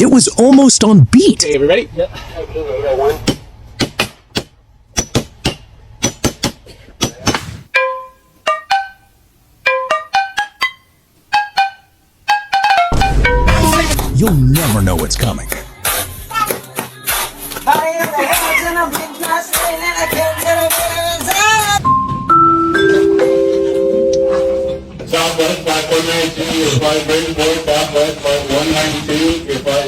It was almost on beat. Okay, we ready? Yep. You'll never know what's coming. Southwest 5192, your flight bridge board, Southwest flight 192, your flight